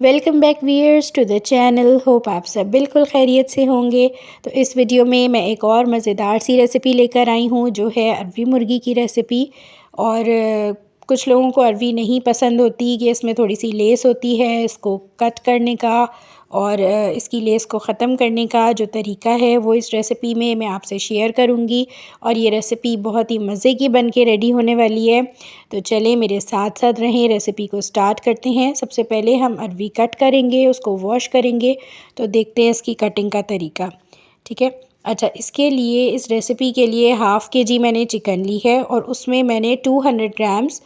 Welcome back viewers to the channel. Hope आप सब बिल्कुल खैरियत से होंगे। तो इस वीडियो में मैं एक और मज़ेदार सी रेसिपी लेकर आई हूँ जो है अरवी मुर्गी की रेसिपी। और कुछ लोगों को अरवी नहीं पसंद होती कि इसमें थोड़ी सी लेस होती है, इसको कट करने का और इसकी लेस को ख़त्म करने का जो तरीका है वो इस रेसिपी में मैं आपसे शेयर करूँगी। और ये रेसिपी बहुत ही मज़े की बन के रेडी होने वाली है। तो चलें मेरे साथ साथ रहें, रेसिपी को स्टार्ट करते हैं। सबसे पहले हम अरवी कट करेंगे, उसको वॉश करेंगे। तो देखते हैं इसकी कटिंग का तरीका। ठीक है। अच्छा, इसके लिए इस रेसिपी के लिए हाफ़ kg मैंने चिकन ली है और उसमें मैंने 200 ग्राम्स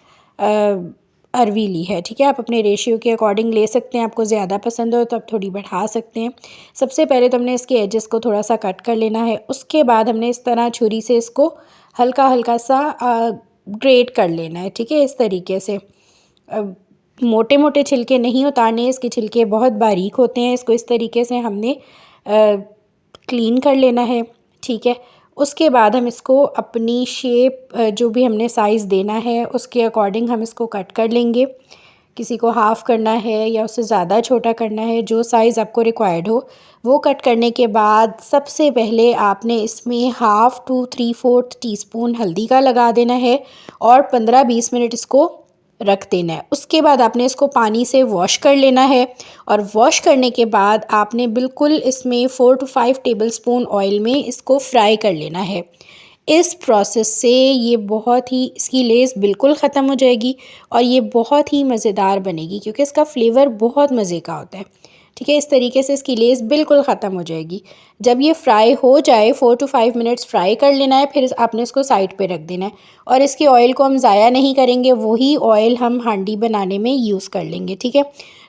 अरवी ली है। ठीक है, आप अपने रेशियो के अकॉर्डिंग ले सकते हैं। आपको ज़्यादा पसंद हो तो आप थोड़ी बढ़ा सकते हैं। सबसे पहले तो हमने इसके एजेस को थोड़ा सा कट कर लेना है। उसके बाद हमने इस तरह छुरी से इसको हल्का हल्का सा ग्रेट कर लेना है। ठीक है, इस तरीके से मोटे मोटे छिलके नहीं उतारने, इसके छिलके बहुत बारीक होते हैं। इसको इस तरीके से हमने क्लीन कर लेना है। ठीक है, उसके बाद हम इसको अपनी शेप जो भी हमने साइज़ देना है उसके अकॉर्डिंग हम इसको कट कर लेंगे। किसी को हाफ़ करना है या उससे ज़्यादा छोटा करना है, जो साइज़ आपको रिक्वायर्ड हो वो कट करने के बाद सबसे पहले आपने इसमें 1/2 to 3/4 टीस्पून हल्दी का लगा देना है और 15-20 मिनट इसको रख देना है। उसके बाद आपने इसको पानी से वॉश कर लेना है और वॉश करने के बाद आपने बिल्कुल इसमें 4 to 5 टेबलस्पून ऑयल में इसको फ्राई कर लेना है। इस प्रोसेस से ये बहुत ही, इसकी लेस बिल्कुल ख़त्म हो जाएगी और ये बहुत ही मज़ेदार बनेगी क्योंकि इसका फ्लेवर बहुत मज़े का होता है। ठीक है, इस तरीके से इसकी लेस बिल्कुल ख़त्म हो जाएगी। जब ये फ्राई हो जाए 4 to 5 मिनट्स फ्राई कर लेना है, फिर आपने इसको साइड पे रख देना है और इसके ऑयल को हम ज़ाया नहीं करेंगे, वही ऑयल हम हांडी बनाने में यूज़ कर लेंगे। ठीक है,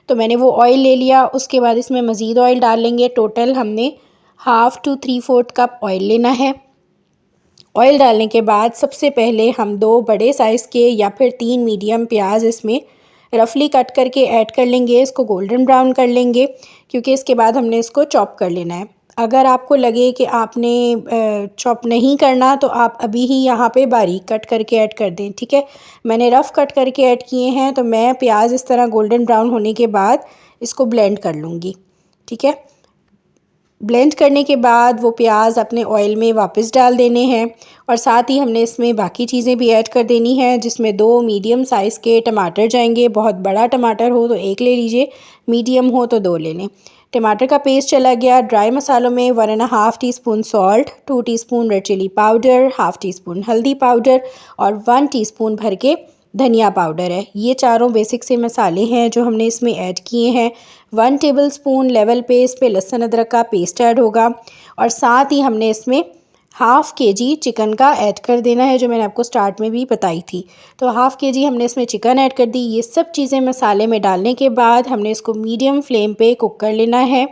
तो मैंने वो ऑयल ले लिया। उसके बाद इसमें मज़ीद ऑयल डाल लेंगे। टोटल हमने 1/2 to 3/4 कप ऑयल लेना है। ऑयल डालने के बाद सबसे पहले हम 2 बड़े साइज़ के या फिर 3 मीडियम प्याज इसमें रफली कट करके ऐड कर लेंगे। इसको गोल्डन ब्राउन कर लेंगे क्योंकि इसके बाद हमने इसको चॉप कर लेना है। अगर आपको लगे कि आपने चॉप नहीं करना तो आप अभी ही यहाँ पे बारीक कट करके ऐड कर दें। ठीक है, मैंने रफ़ कट करके ऐड किए हैं। तो मैं प्याज इस तरह गोल्डन ब्राउन होने के बाद इसको ब्लेंड कर लूँगी। ठीक है, ब्लेंड करने के बाद वो प्याज अपने ऑयल में वापस डाल देने हैं और साथ ही हमने इसमें बाकी चीज़ें भी ऐड कर देनी है, जिसमें 2 मीडियम साइज़ के टमाटर जाएंगे। बहुत बड़ा टमाटर हो तो 1 ले लीजिए, मीडियम हो तो 2 ले लें। टमाटर का पेस्ट चला गया। ड्राई मसालों में 1.5 teaspoon salt, 2 teaspoon red chilli powder, 1/2 teaspoon हल्दी पाउडर और 1 टीस्पून भर के धनिया पाउडर है। ये चारों बेसिक से मसाले हैं जो हमने इसमें ऐड किए हैं। 1 टेबलस्पून लेवल पे इस पे लहसुन अदरक का पेस्ट ऐड होगा और साथ ही हमने इसमें 1/2 kg चिकन का ऐड कर देना है, जो मैंने आपको स्टार्ट में भी बताई थी। तो 1/2 kg हमने इसमें चिकन ऐड कर दी। ये सब चीज़ें मसाले में डालने के बाद हमने इसको मीडियम फ्लेम पे कुक कर लेना है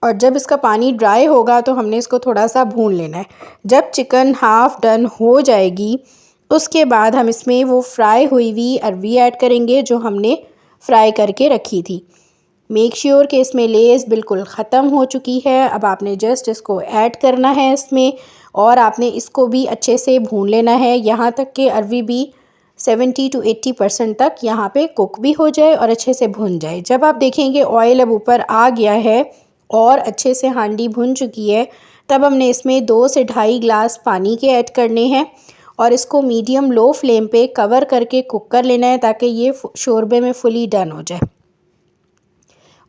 और जब इसका पानी ड्राई होगा तो हमने इसको थोड़ा सा भून लेना है। जब चिकन हाफ़ डन हो जाएगी उसके बाद हम इसमें वो फ्राई हुई हुई अरवी ऐड करेंगे जो हमने फ्राई करके रखी थी। मेक श्योर कि इसमें लेस बिल्कुल ख़त्म हो चुकी है। अब आपने जस्ट इसको ऐड करना है इसमें और आपने इसको भी अच्छे से भून लेना है यहाँ तक कि अरवी भी 70 to 80% तक यहाँ पे कुक भी हो जाए और अच्छे से भुन जाए। जब आप देखेंगे ऑयल अब ऊपर आ गया है और अच्छे से हांडी भुन चुकी है, तब हमने इसमें 2 से 2.5 गिलास पानी के ऐड करने हैं और इसको मीडियम लो फ्लेम पे कवर करके कुक कर लेना है ताकि ये शोरबे में फुली डन हो जाए।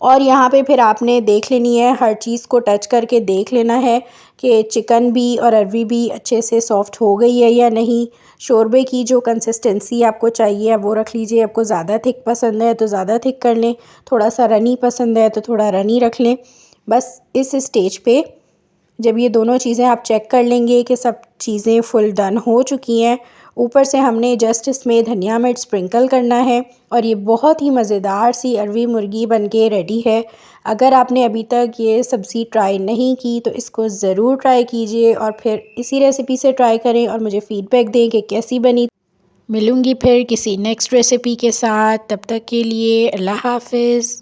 और यहाँ पे फिर आपने देख लेनी है, हर चीज़ को टच करके देख लेना है कि चिकन भी और अरवी भी अच्छे से सॉफ़्ट हो गई है या नहीं। शोरबे की जो कंसिस्टेंसी आपको चाहिए वो रख लीजिए। आपको ज़्यादा थिक पसंद है तो ज़्यादा थिक कर लें, थोड़ा सा रनी पसंद है तो थोड़ा रनी रख लें। बस इस स्टेज पे जब ये दोनों चीज़ें आप चेक कर लेंगे कि सब चीज़ें फुल डन हो चुकी हैं, ऊपर से हमने जस्ट इसमें धनिया मिर्च स्प्रिंकल करना है और ये बहुत ही मज़ेदार सी अरवी मुर्गी बनके रेडी है। अगर आपने अभी तक ये सब्ज़ी ट्राई नहीं की तो इसको ज़रूर ट्राई कीजिए और फिर इसी रेसिपी से ट्राई करें और मुझे फ़ीडबैक दें कि कैसी बनी। मिलूँगी फिर किसी नेक्स्ट रेसिपी के साथ, तब तक के लिए अल्लाह हाफ़िज़।